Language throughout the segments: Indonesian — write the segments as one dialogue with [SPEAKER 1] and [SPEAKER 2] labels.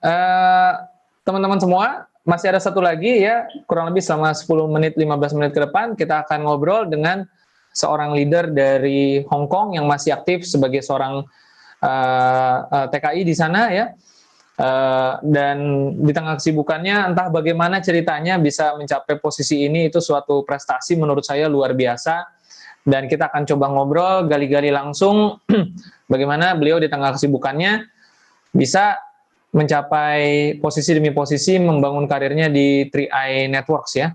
[SPEAKER 1] Eh, teman-teman semua, masih ada satu lagi ya, kurang lebih selama 10 menit, 15 menit ke depan, kita akan ngobrol dengan seorang leader dari Hong Kong yang masih aktif sebagai seorang TKI di sana ya. Dan di tengah kesibukannya, entah bagaimana ceritanya bisa mencapai posisi ini, itu suatu prestasi menurut saya luar biasa. Dan kita akan coba ngobrol, gali-gali langsung bagaimana beliau di tengah kesibukannya bisa mencapai posisi demi posisi membangun karirnya di 3i Networks ya.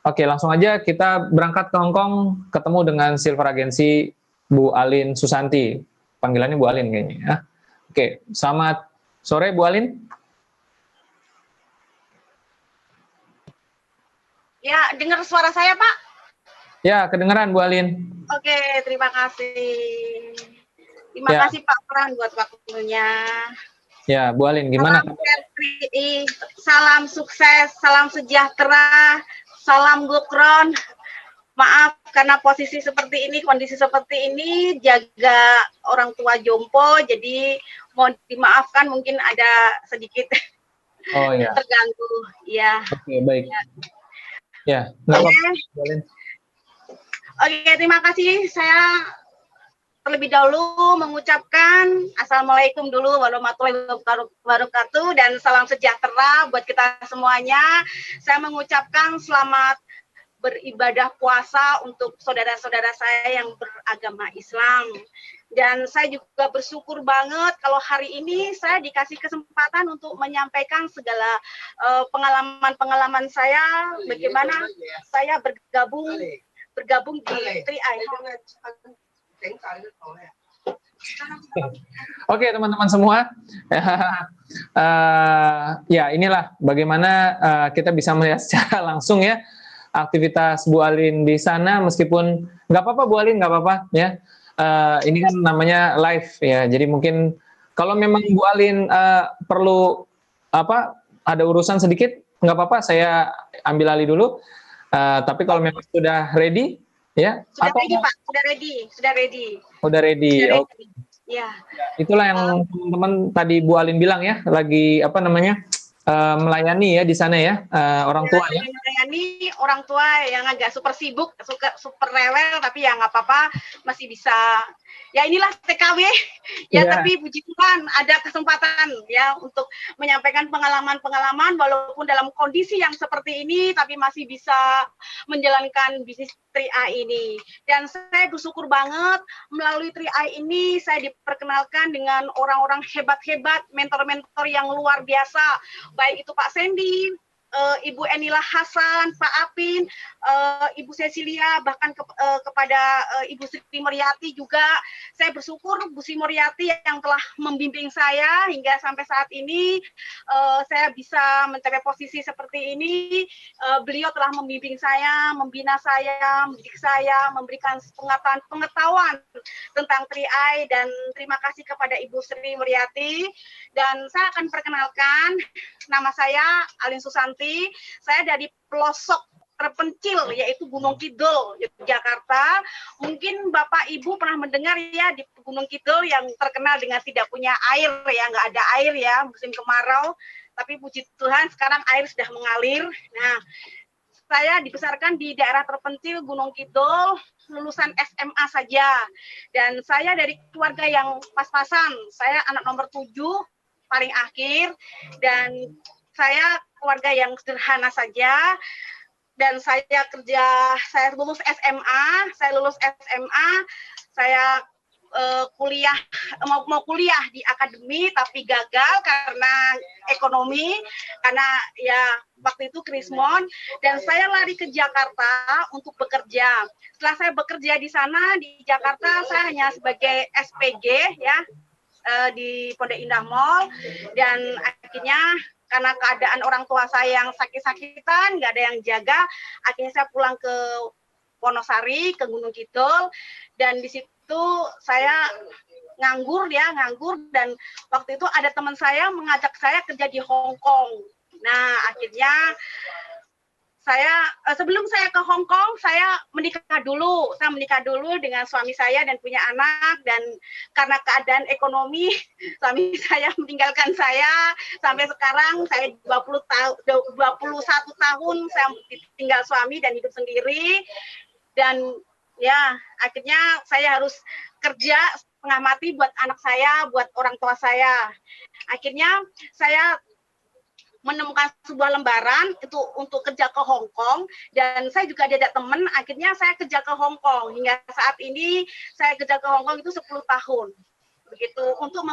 [SPEAKER 1] Oke, langsung aja kita berangkat ke Hong Kong, ketemu dengan Silver Agency Bu Alin Susanti. Panggilannya Bu Alin kayaknya ya. Oke, selamat sore Bu Alin.
[SPEAKER 2] Ya, dengar suara saya Pak?
[SPEAKER 1] Ya, kedengeran Bu Alin.
[SPEAKER 2] Oke, terima kasih. Terima kasih Pak Pran buat waktunya.
[SPEAKER 1] Ya, Bu Alin, gimana?
[SPEAKER 2] Salam sukses, salam sejahtera, salam gukron. Maaf karena posisi seperti ini, kondisi seperti ini, jaga orang tua jompo, jadi mohon dimaafkan mungkin ada sedikit terganggu. Ya.
[SPEAKER 1] Oke, baik. Ya, nggak apa-apa, Bu Alin.
[SPEAKER 2] Oke, terima kasih. Saya terlebih dahulu mengucapkan Assalamualaikum dulu warahmatullahi wabarakatuh dan salam sejahtera buat kita semuanya. Saya mengucapkan selamat beribadah puasa untuk saudara-saudara saya yang beragama Islam. Dan saya juga bersyukur banget kalau hari ini saya dikasih kesempatan untuk menyampaikan segala pengalaman-pengalaman saya, bagaimana saya bergabung di 3i.
[SPEAKER 1] Oke teman-teman semua, ya inilah bagaimana kita bisa melihat secara langsung ya aktivitas Bu Alin di sana, meskipun nggak apa-apa Bu Alin, nggak apa-apa ya. Ini kan namanya live ya, jadi mungkin kalau memang Bu Alin perlu ada urusan sedikit, nggak apa-apa, saya ambil alih dulu. Tapi kalau memang sudah ready. Ya,
[SPEAKER 2] sudah ready Pak, sudah ready.
[SPEAKER 1] Udah ready.
[SPEAKER 2] Okay. Ya.
[SPEAKER 1] Itulah yang teman-teman tadi Bu Alin bilang ya, lagi melayani ya di sana ya, orang tua ya.
[SPEAKER 2] Melayani orang tua yang agak super sibuk, super rewel, tapi ya nggak apa-apa, masih bisa. Ya inilah TKW, ya tapi puji Tuhan ada kesempatan ya untuk menyampaikan pengalaman-pengalaman walaupun dalam kondisi yang seperti ini, tapi masih bisa menjalankan bisnis 3i ini. Dan saya bersyukur banget melalui 3i ini saya diperkenalkan dengan orang-orang hebat-hebat, mentor-mentor yang luar biasa, baik itu Pak Sandy, Ibu Enila Hasan, Pak Apin, Ibu Cecilia, bahkan kepada Ibu Sri Muriati juga. Saya bersyukur Bu Sri Muriati yang telah membimbing saya hingga sampai saat ini saya bisa mencapai posisi seperti ini. Beliau telah membimbing saya, membina saya, mendidik saya, memberikan pengetahuan tentang 3i, dan terima kasih kepada Ibu Sri Muriati. Dan saya akan perkenalkan, nama saya Alin Susanti. Saya dari pelosok terpencil yaitu Gunung Kidul, Yogyakarta. Mungkin Bapak Ibu pernah mendengar ya di Gunung Kidul yang terkenal dengan tidak punya air ya, nggak ada air ya musim kemarau. Tapi puji Tuhan sekarang air sudah mengalir. Nah, saya dibesarkan di daerah terpencil Gunung Kidul, lulusan SMA saja. Dan saya dari keluarga yang pas-pasan. Saya anak nomor 7, paling akhir, dan saya keluarga yang sederhana saja. Dan saya lulus SMA, saya kuliah, mau kuliah di akademi tapi gagal karena ekonomi, karena ya waktu itu krismon, dan saya lari ke Jakarta untuk bekerja. Setelah saya bekerja di sana di Jakarta, saya hanya sebagai SPG ya di Pondok Indah Mall, dan akhirnya karena keadaan orang tua saya yang sakit-sakitan, nggak ada yang jaga, akhirnya saya pulang ke Wonosari, ke Gunung Kidul, dan di situ saya nganggur, dan waktu itu ada teman saya mengajak saya kerja di Hong Kong. Nah, akhirnya sebelum saya ke Hong Kong, saya menikah dulu. Saya menikah dulu dengan suami saya dan punya anak, dan karena keadaan ekonomi suami saya meninggalkan saya sampai sekarang saya 21 tahun saya tinggal suami dan hidup sendiri, dan ya akhirnya saya harus kerja setengah mati buat anak saya, buat orang tua saya. Akhirnya saya menemukan sebuah lembaran itu untuk kerja ke Hong Kong, dan saya juga diajak teman, akhirnya saya kerja ke Hong Kong. Hingga saat ini saya kerja ke Hong Kong itu 10 tahun. Begitu, untuk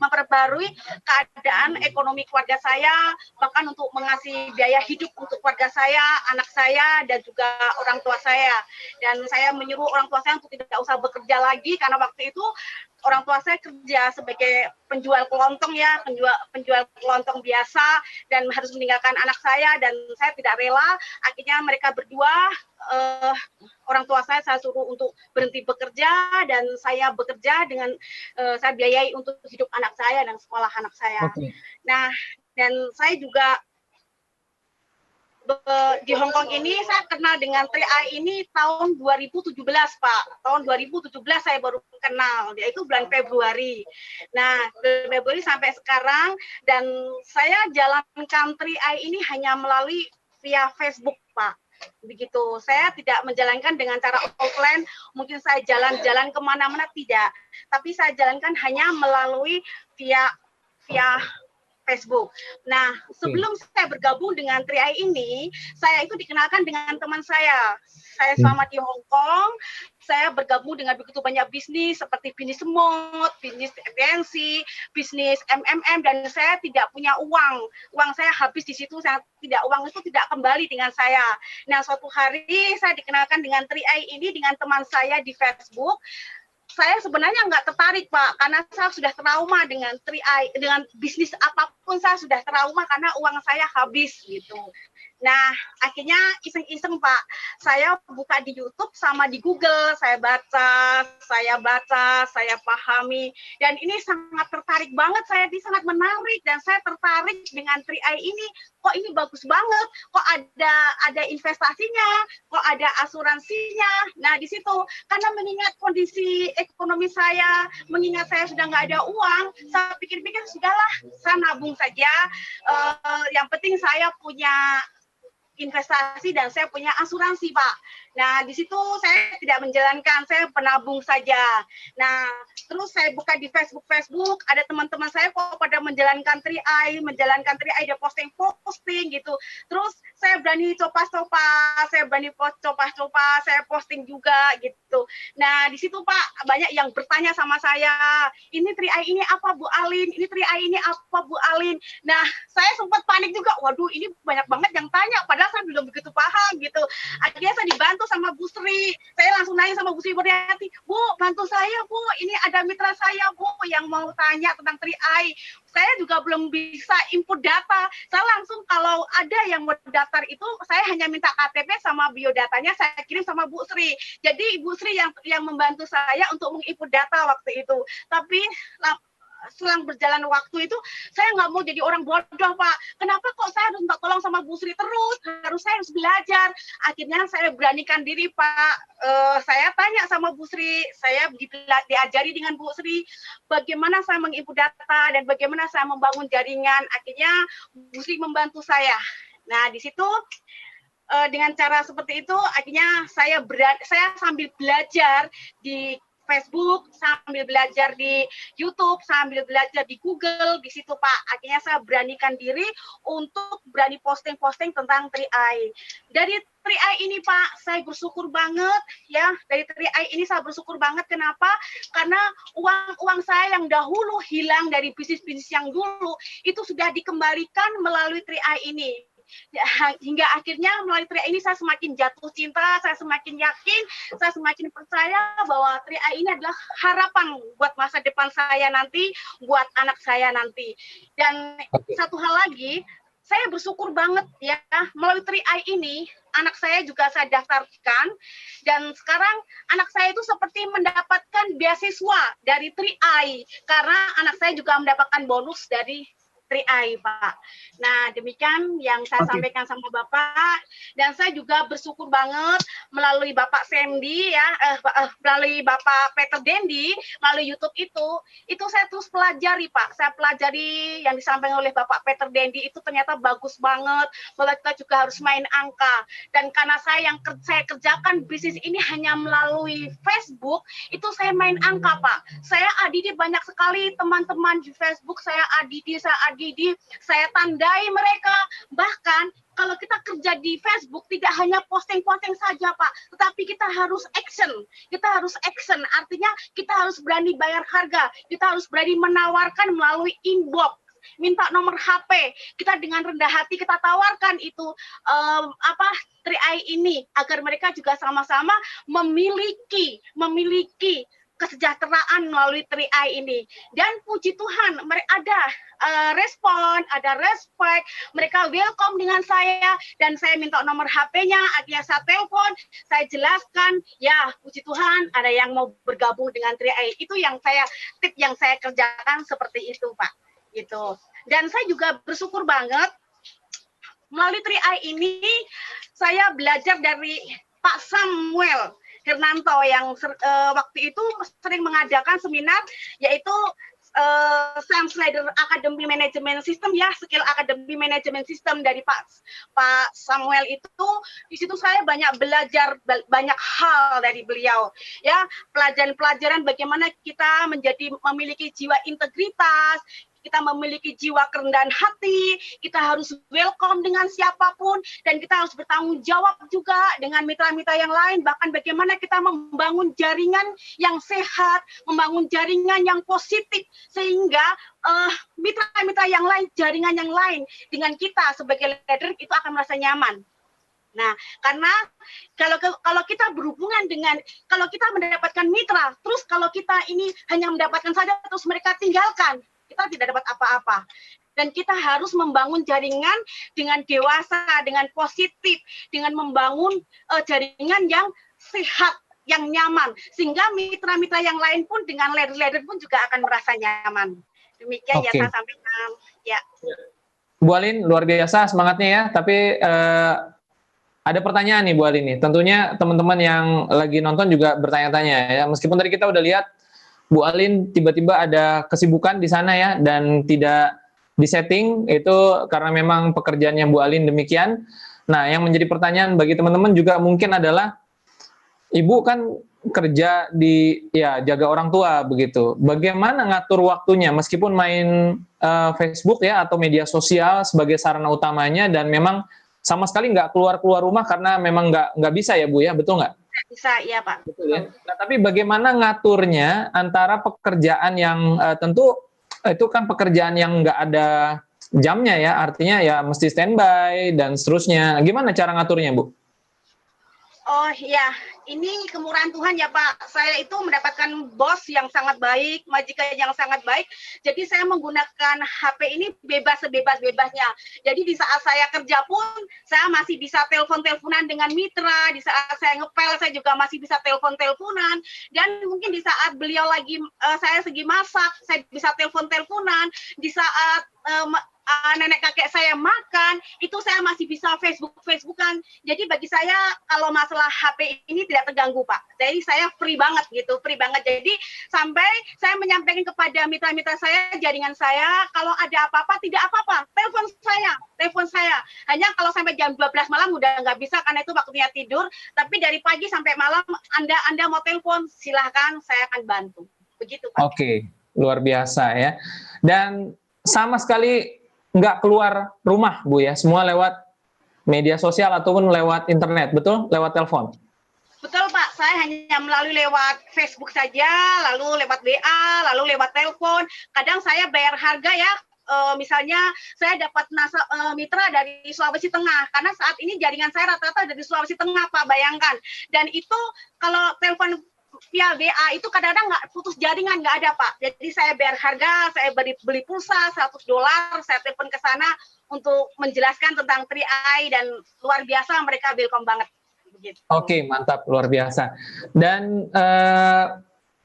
[SPEAKER 2] memperbarui keadaan ekonomi keluarga saya, bahkan untuk mengasih biaya hidup untuk keluarga saya, anak saya, dan juga orang tua saya. Dan saya menyuruh orang tua saya untuk tidak usah bekerja lagi, karena waktu itu orang tua saya kerja sebagai penjual kelontong ya, penjual kelontong biasa, dan harus meninggalkan anak saya, dan saya tidak rela. Akhirnya mereka berdua, orang tua saya suruh untuk berhenti bekerja, dan saya bekerja dengan saya biayai untuk hidup anak saya dan sekolah anak saya.
[SPEAKER 1] Okay.
[SPEAKER 2] Nah, dan saya juga di Hong Kong ini saya kenal dengan Tri-Eye ini tahun 2017, Pak. Tahun 2017 saya baru kenal, yaitu bulan Februari. Nah, Februari sampai sekarang, dan saya jalankan Tri-Eye ini hanya melalui via Facebook, Pak. Begitu, saya tidak menjalankan dengan cara offline, mungkin saya jalan-jalan kemana-mana, tidak. Tapi saya jalankan hanya melalui via Facebook. Nah, sebelum saya bergabung dengan Tri-Eye ini, saya itu dikenalkan dengan teman saya. Saya selama di Hong Kong, saya bergabung dengan begitu banyak bisnis, seperti bisnis semut, bisnis agensi, bisnis MMM, dan saya tidak punya uang. Uang saya habis di situ, uang itu tidak kembali dengan saya. Nah, suatu hari saya dikenalkan dengan Tri-Eye ini dengan teman saya di Facebook. Saya sebenarnya nggak tertarik, Pak, karena saya sudah trauma dengan Tri-Eye, dengan bisnis apapun saya sudah trauma karena uang saya habis gitu. Nah, akhirnya iseng-iseng, Pak, saya buka di YouTube sama di Google, saya baca, saya pahami, dan ini sangat tertarik banget, saya sangat menarik, dan saya tertarik dengan Tri-Eye ini. Kok ini bagus banget, kok ada investasinya, kok ada asuransinya. Nah, di situ karena mengingat kondisi ekonomi saya, mengingat saya sudah nggak ada uang, saya pikir-pikir sudahlah, saya nabung saja. Yang penting saya punya investasi dan saya punya asuransi, Pak. Nah, di situ saya tidak menjalankan, saya penabung saja. Nah, terus saya buka di Facebook, ada teman-teman saya kok pada menjalankan Tri-Eye, dia posting gitu. Terus saya berani coba-coba, saya posting juga gitu. Nah, di situ Pak, banyak yang bertanya sama saya, ini Tri-Eye ini apa Bu Alin? Ini Tri-Eye ini apa Bu Alin? Nah, saya sempat panik juga, waduh ini banyak banget yang tanya, padahal saya belum begitu paham gitu. Akhirnya saya dibantu sama Bu Sri, saya langsung nanya sama Bu Sri Muriati, Bu, bantu saya Bu, ini ada mitra saya Bu yang mau tanya tentang Tri-Eye. Saya juga belum bisa input data, saya langsung kalau ada yang mau daftar itu, saya hanya minta KTP sama biodatanya, saya kirim sama Bu Sri. Jadi Bu Sri yang membantu saya untuk menginput data waktu itu. Tapi selang berjalan waktu itu saya nggak mau jadi orang bodoh, Pak. Kenapa kok saya harus minta tolong sama Bu Sri terus? Saya harus belajar. Akhirnya saya beranikan diri, Pak. Saya tanya sama Bu Sri, saya diajari dengan Bu Sri bagaimana saya menginput data dan bagaimana saya membangun jaringan. Akhirnya Bu Sri membantu saya. Nah, di situ dengan cara seperti itu akhirnya saya sambil belajar di Facebook, sambil belajar di YouTube, sambil belajar di Google, di situ Pak. Akhirnya saya beranikan diri untuk berani posting-posting tentang Tri-Eye. Dari Tri-Eye ini Pak, saya bersyukur banget ya. Dari Tri-Eye ini saya bersyukur banget. Kenapa? Karena uang saya yang dahulu hilang dari bisnis-bisnis yang dulu, itu sudah dikembalikan melalui Tri-Eye ini. Hingga akhirnya melalui Tri-Eye ini saya semakin jatuh cinta, saya semakin yakin, saya semakin percaya bahwa Tri-Eye ini adalah harapan buat masa depan saya nanti, buat anak saya nanti. Dan satu hal lagi, saya bersyukur banget ya, melalui Tri-Eye ini, anak saya juga saya daftarkan, dan sekarang anak saya itu seperti mendapatkan beasiswa dari Tri-Eye, karena anak saya juga mendapatkan bonus dari 3i, Pak. Nah, demikian yang saya sampaikan sama Bapak, dan saya juga bersyukur banget melalui Bapak Sandy ya, melalui Bapak Peter Dendi, melalui YouTube itu saya terus pelajari, Pak. Saya pelajari yang disampaikan oleh Bapak Peter Dendi itu ternyata bagus banget, bahwa kita juga harus main angka. Dan karena saya kerjakan bisnis ini hanya melalui Facebook, itu saya main angka, Pak. Saya adidi banyak sekali teman-teman di Facebook, saya tandai mereka. Bahkan kalau kita kerja di Facebook tidak hanya posting-posting saja, Pak, tetapi kita harus action. Kita harus action, artinya kita harus berani bayar harga, kita harus berani menawarkan melalui inbox, minta nomor HP, kita dengan rendah hati kita tawarkan itu 3i ini agar mereka juga sama-sama memiliki kesejahteraan melalui 3i ini. Dan puji Tuhan, mereka ada respon, ada respect, mereka welcome dengan saya, dan saya minta nomor HP-nya, akhirnya saya telepon, saya jelaskan, ya puji Tuhan ada yang mau bergabung dengan 3i. Itu yang tip yang saya kerjakan seperti itu, Pak. Gitu. Dan saya juga bersyukur banget melalui 3i ini saya belajar dari Pak Samuel Hernanto yang waktu itu sering mengadakan seminar, yaitu Sam Snyder Academy Management System ya, Skill Academy Management System dari Pak Samuel itu. Di situ saya banyak belajar banyak hal dari beliau ya, pelajaran-pelajaran bagaimana kita memiliki jiwa integritas, kita memiliki jiwa kerendahan hati, kita harus welcome dengan siapapun, dan kita harus bertanggung jawab juga dengan mitra-mitra yang lain, bahkan bagaimana kita membangun jaringan yang sehat, membangun jaringan yang positif, sehingga mitra-mitra yang lain, jaringan yang lain dengan kita sebagai leader itu akan merasa nyaman. Nah, karena kalau kita berhubungan kalau kita mendapatkan mitra, terus kalau kita ini hanya mendapatkan saja, terus mereka tinggalkan, kita tidak dapat apa-apa. Dan kita harus membangun jaringan dengan dewasa, dengan positif, dengan membangun jaringan yang sehat, yang nyaman, sehingga mitra-mitra yang lain pun dengan leader-leader pun juga akan merasa nyaman. Demikian yang saya sampaikan. Ya.
[SPEAKER 1] Bu Alin, luar biasa semangatnya ya. Tapi ada pertanyaan nih Bu Alin nih. Tentunya teman-teman yang lagi nonton juga bertanya-tanya ya. Meskipun tadi kita udah lihat Bu Alin tiba-tiba ada kesibukan di sana ya, dan tidak disetting, itu karena memang pekerjaannya Bu Alin demikian. Nah, yang menjadi pertanyaan bagi teman-teman juga mungkin adalah, Ibu kan kerja jaga orang tua begitu. Bagaimana ngatur waktunya meskipun main Facebook ya atau media sosial sebagai sarana utamanya, dan memang sama sekali nggak keluar rumah karena memang nggak bisa ya Bu ya, betul nggak?
[SPEAKER 2] Bisa, iya Pak.
[SPEAKER 1] Betul ya. Nah, tapi bagaimana ngaturnya antara pekerjaan yang tentu itu kan pekerjaan yang nggak ada jamnya ya, artinya ya mesti standby dan seterusnya. Gimana cara ngaturnya, Bu?
[SPEAKER 2] Oh ya, ini kemurahan Tuhan ya Pak. Saya itu mendapatkan bos yang sangat baik, majikan yang sangat baik. Jadi saya menggunakan HP ini bebas sebebas-bebasnya. Jadi di saat saya kerja pun, saya masih bisa telepon-teleponan dengan mitra. Di saat saya ngepel, saya juga masih bisa telepon-teleponan. Dan mungkin di saat beliau saya segi masak, saya bisa telepon-teleponan. Di saat nenek kakek saya makan, itu saya masih bisa Facebookan. Jadi bagi saya kalau masalah HP ini tidak terganggu Pak. Jadi saya free banget gitu, free banget. Jadi sampai saya menyampaikan kepada mitra-mitra saya, jaringan saya, kalau ada apa-apa tidak apa-apa, telepon saya. Hanya kalau sampai jam 12 malam udah nggak bisa karena itu waktunya tidur. Tapi dari pagi sampai malam Anda mau telepon, silahkan, saya akan bantu. Begitu Pak.
[SPEAKER 1] Oke, luar biasa ya. Dan sama sekali nggak keluar rumah Bu ya, semua lewat media sosial ataupun lewat internet, betul? Lewat telepon?
[SPEAKER 2] Betul Pak, saya hanya melalui lewat Facebook saja, lalu lewat WA, lalu lewat telepon. Kadang saya bayar harga ya, misalnya saya dapat mitra dari Sulawesi Tengah, karena saat ini jaringan saya rata-rata dari Sulawesi Tengah Pak, bayangkan. Dan itu kalau telepon via WA itu kadang-kadang nggak putus jaringan, nggak ada Pak. Jadi saya bayar harga, saya beli pulsa $100, saya telepon ke sana untuk menjelaskan tentang 3i, dan luar biasa mereka welcome banget. Begitu.
[SPEAKER 1] Oke, mantap, luar biasa. Dan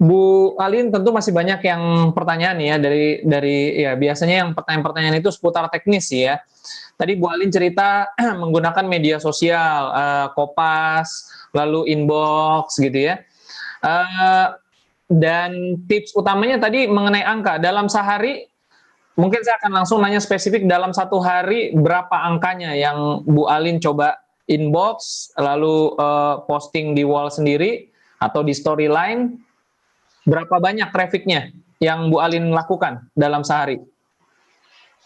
[SPEAKER 1] Bu Alin, tentu masih banyak yang pertanyaan ya dari ya biasanya yang pertanyaan-pertanyaan itu seputar teknis ya. Tadi Bu Alin cerita menggunakan media sosial, Kopas, lalu inbox gitu ya. Dan tips utamanya tadi mengenai angka. Dalam sehari, mungkin saya akan langsung nanya spesifik, dalam satu hari berapa angkanya yang Bu Alin coba inbox, lalu posting di wall sendiri atau di storyline, berapa banyak trafficnya yang Bu Alin lakukan dalam sehari?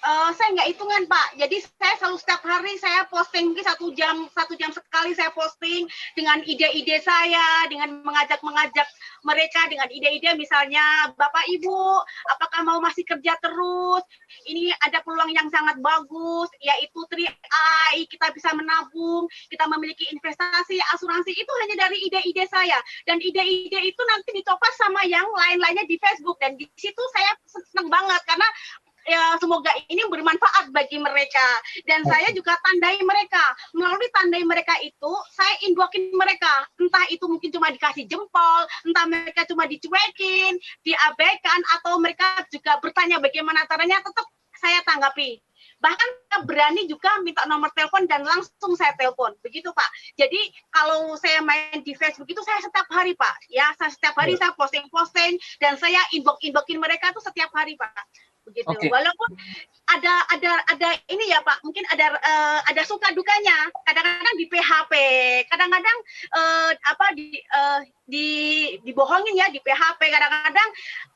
[SPEAKER 2] Saya nggak hitungan Pak, jadi saya selalu setiap hari saya posting, mungkin satu jam sekali saya posting dengan ide-ide saya, dengan mengajak mereka dengan ide-ide, misalnya Bapak Ibu, apakah mau masih kerja terus? Ini ada peluang yang sangat bagus, yaitu 3i, kita bisa menabung, kita memiliki investasi, asuransi, itu hanya dari ide-ide saya, dan ide-ide itu nanti dicoba sama yang lain-lainnya di Facebook, dan di situ saya senang banget karena ya semoga ini bermanfaat bagi mereka, dan saya juga tandai mereka. Melalui tandai mereka itu saya inboxin mereka, entah itu mungkin cuma dikasih jempol, entah mereka cuma dicuekin, diabaikan, atau mereka juga bertanya bagaimana caranya, tetap saya tanggapi. Bahkan saya berani juga minta nomor telepon dan langsung saya telepon, begitu Pak. Jadi kalau saya main di Facebook itu saya setiap hari Pak, ya saya setiap hari saya posting dan saya inboxin mereka tuh setiap hari Pak, begitu. Walaupun ada ini ya Pak, mungkin ada suka dukanya, kadang-kadang di PHP, kadang-kadang dibohongin ya, di PHP, kadang-kadang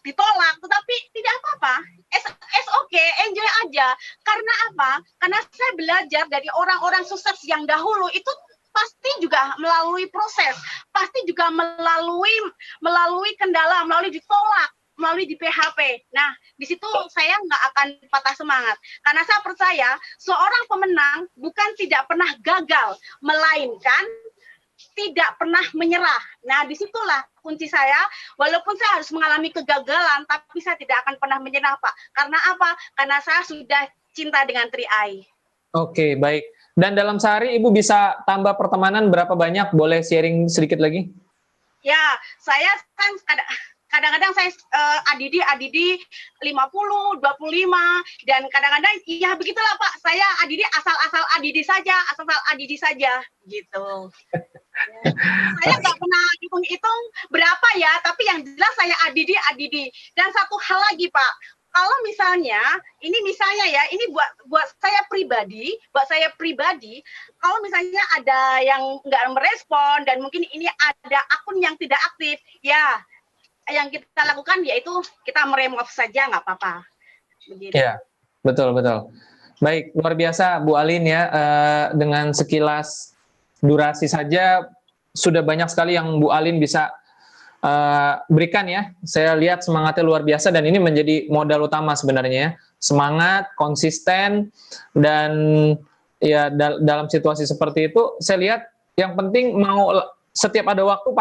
[SPEAKER 2] ditolak, tetapi tidak apa-apa, it's okay, enjoy aja. Karena apa? Karena saya belajar dari orang-orang sukses yang dahulu itu pasti juga melalui proses, pasti juga melalui kendala, melalui ditolak, melalui di PHP. Nah, di situ saya nggak akan patah semangat. Karena saya percaya seorang pemenang bukan tidak pernah gagal, melainkan tidak pernah menyerah. Nah, disitulah kunci saya. Walaupun saya harus mengalami kegagalan, tapi saya tidak akan pernah menyerah, Pak. Karena apa? Karena saya sudah cinta dengan 3i.
[SPEAKER 1] Oke, baik. Dan dalam sehari Ibu bisa tambah pertemanan berapa banyak? Boleh sharing sedikit lagi?
[SPEAKER 2] Ya, saya kan kadang-kadang saya ADD 50, 25, dan kadang-kadang ya begitulah Pak, saya ADD asal-asal ADD saja gitu. Saya nggak pernah hitung-hitung berapa ya, tapi yang jelas saya ADD. Dan satu hal lagi Pak, kalau misalnya ini buat saya pribadi, kalau misalnya ada yang nggak merespon dan mungkin ini ada akun yang tidak aktif, ya yang kita lakukan yaitu kita meremove saja, nggak apa-apa.
[SPEAKER 1] Ya, betul. Baik, luar biasa Bu Alin ya, dengan sekilas durasi saja sudah banyak sekali yang Bu Alin bisa berikan ya. Saya lihat semangatnya luar biasa dan ini menjadi modal utama sebenarnya ya. Semangat, konsisten, dan ya dalam situasi seperti itu saya lihat yang penting mau setiap ada waktu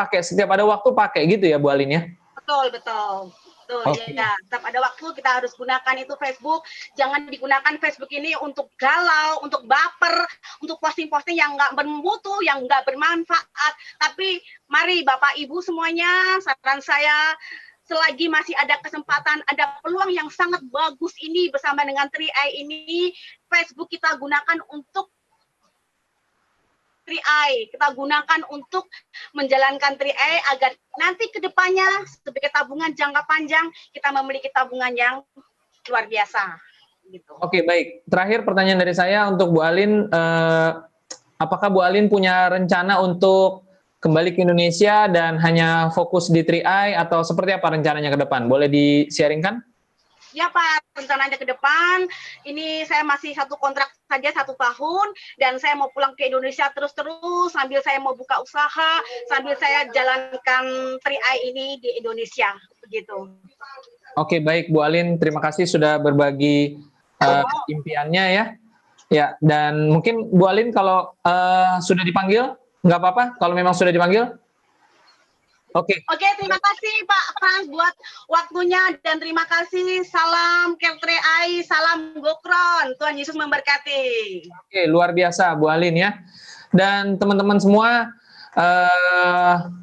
[SPEAKER 1] pakai gitu ya Bu Alin ya.
[SPEAKER 2] Betul. Okay. Ya, tetap ada waktu kita harus gunakan itu Facebook. Jangan digunakan Facebook ini untuk galau, untuk baper, untuk posting-posting yang nggak bermutu, yang nggak bermanfaat. Tapi mari Bapak Ibu semuanya, saran saya, selagi masih ada kesempatan, ada peluang yang sangat bagus ini bersama dengan 3i ini, Facebook kita gunakan untuk 3i, kita gunakan untuk menjalankan 3i agar nanti ke depannya sebagai tabungan jangka panjang kita memiliki tabungan yang luar biasa. Gitu.
[SPEAKER 1] Oke, baik. Terakhir pertanyaan dari saya untuk Bu Alin, apakah Bu Alin punya rencana untuk kembali ke Indonesia dan hanya fokus di 3i atau seperti apa rencananya ke depan? Boleh di-sharingkan?
[SPEAKER 2] Ya Pak, rencananya ke depan, ini saya masih satu kontrak saja 1 tahun, dan saya mau pulang ke Indonesia terus-terus, sambil saya mau buka usaha, sambil saya jalankan 3i ini di Indonesia, begitu.
[SPEAKER 1] Oke, baik Bu Alin, terima kasih sudah berbagi impiannya ya. Ya, dan mungkin Bu Alin kalau sudah dipanggil, nggak apa-apa kalau memang sudah dipanggil? Oke,
[SPEAKER 2] terima kasih Pak Frans buat waktunya dan terima kasih. Salam Care 3i, salam Gokron. Tuhan Yesus memberkati.
[SPEAKER 1] Oke, luar biasa Bu Alin ya. Dan teman-teman semua,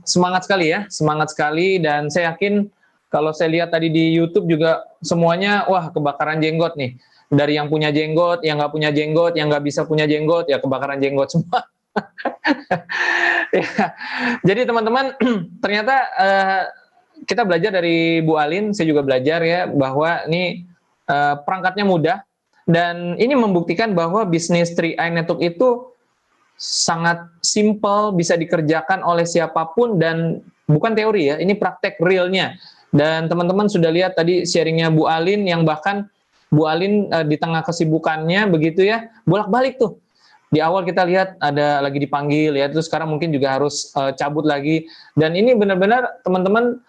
[SPEAKER 1] Semangat sekali ya, semangat sekali, dan saya yakin kalau saya lihat tadi di YouTube juga semuanya, wah kebakaran jenggot nih. Dari yang punya jenggot, yang nggak punya jenggot, yang nggak bisa punya jenggot, ya kebakaran jenggot semua. Ya, jadi teman-teman, ternyata kita belajar dari Bu Alin, saya juga belajar ya, bahwa ini perangkatnya mudah, dan ini membuktikan bahwa bisnis 3i Network itu sangat simple, bisa dikerjakan oleh siapapun, dan bukan teori ya, ini praktek realnya. Dan teman-teman sudah lihat tadi sharingnya Bu Alin, yang bahkan Bu Alin di tengah kesibukannya begitu ya, bolak-balik tuh. Di awal kita lihat ada lagi dipanggil ya, terus sekarang mungkin juga harus cabut lagi. Dan ini benar-benar teman-teman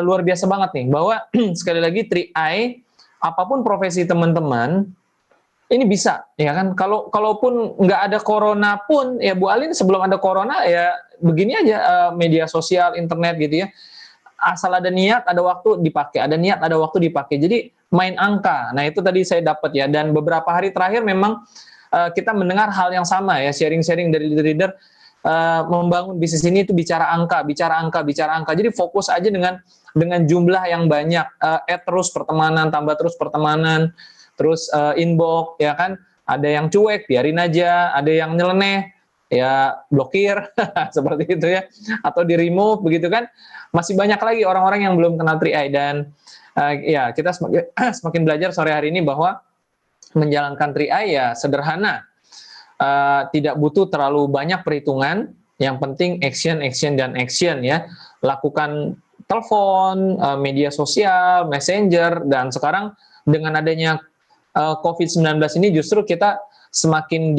[SPEAKER 1] luar biasa banget nih, bahwa sekali lagi 3i, apapun profesi teman-teman, ini bisa, ya kan? Kalaupun nggak ada corona pun, ya Bu Alin sebelum ada corona ya begini aja, media sosial, internet gitu ya. Asal ada niat, ada waktu dipakai. Ada niat, ada waktu dipakai. Jadi main angka. Nah itu tadi saya dapat ya. Dan beberapa hari terakhir memang kita mendengar hal yang sama ya, sharing-sharing dari leader-leader, membangun bisnis ini itu bicara angka, bicara angka, bicara angka. Jadi fokus aja dengan jumlah yang banyak, add terus pertemanan, tambah terus pertemanan, terus inbox, ya kan, ada yang cuek, biarin aja, ada yang nyeleneh, ya blokir, seperti itu ya, atau di remove, begitu kan, masih banyak lagi orang-orang yang belum kenal 3i, dan ya kita semakin belajar sore hari ini bahwa menjalankan 3i ya sederhana, tidak butuh terlalu banyak perhitungan, yang penting action, action, dan action ya, lakukan telepon, media sosial, messenger, dan sekarang dengan adanya COVID-19 ini justru kita semakin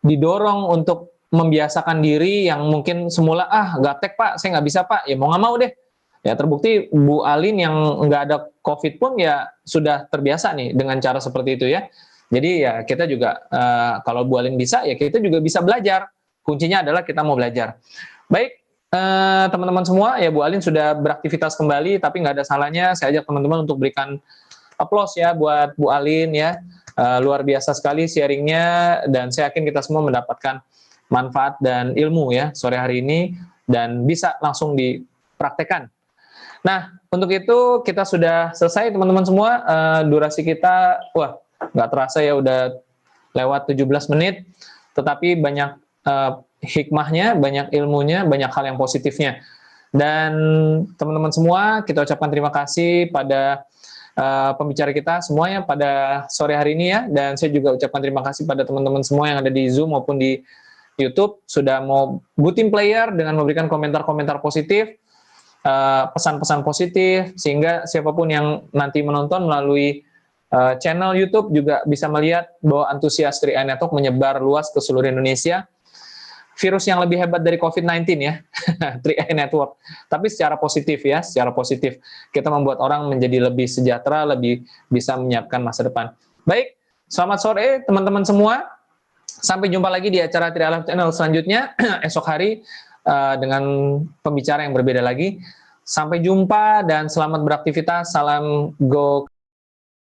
[SPEAKER 1] didorong untuk membiasakan diri, yang mungkin semula gaptek Pak, saya nggak bisa Pak, ya mau nggak mau deh. Ya terbukti Bu Alin yang nggak ada COVID pun ya sudah terbiasa nih dengan cara seperti itu ya. Jadi ya kita juga kalau Bu Alin bisa, ya kita juga bisa belajar. Kuncinya adalah kita mau belajar. Baik, teman-teman semua, ya Bu Alin sudah beraktivitas kembali, tapi nggak ada salahnya saya ajak teman-teman untuk berikan applause ya buat Bu Alin ya, luar biasa sekali sharingnya, dan saya yakin kita semua mendapatkan manfaat dan ilmu ya sore hari ini, dan bisa langsung dipraktekkan. Nah untuk itu kita sudah selesai teman-teman semua, durasi kita wah nggak terasa ya udah lewat 17 menit, tetapi banyak hikmahnya, banyak ilmunya, banyak hal yang positifnya. Dan teman-teman semua, kita ucapkan terima kasih pada pembicara kita semuanya pada sore hari ini ya, dan saya juga ucapkan terima kasih pada teman-teman semua yang ada di Zoom maupun di YouTube sudah mau booting player dengan memberikan komentar-komentar positif, pesan-pesan positif, sehingga siapapun yang nanti menonton melalui channel YouTube juga bisa melihat bahwa antusias 3i Network menyebar luas ke seluruh Indonesia. Virus yang lebih hebat dari COVID-19 ya, 3i Network. Tapi secara positif ya, secara positif. Kita membuat orang menjadi lebih sejahtera, lebih bisa menyiapkan masa depan. Baik, selamat sore teman-teman semua. Sampai jumpa lagi di acara 3i Live Channel selanjutnya, esok hari dengan pembicara yang berbeda lagi. Sampai jumpa dan selamat beraktivitas. Salam Go.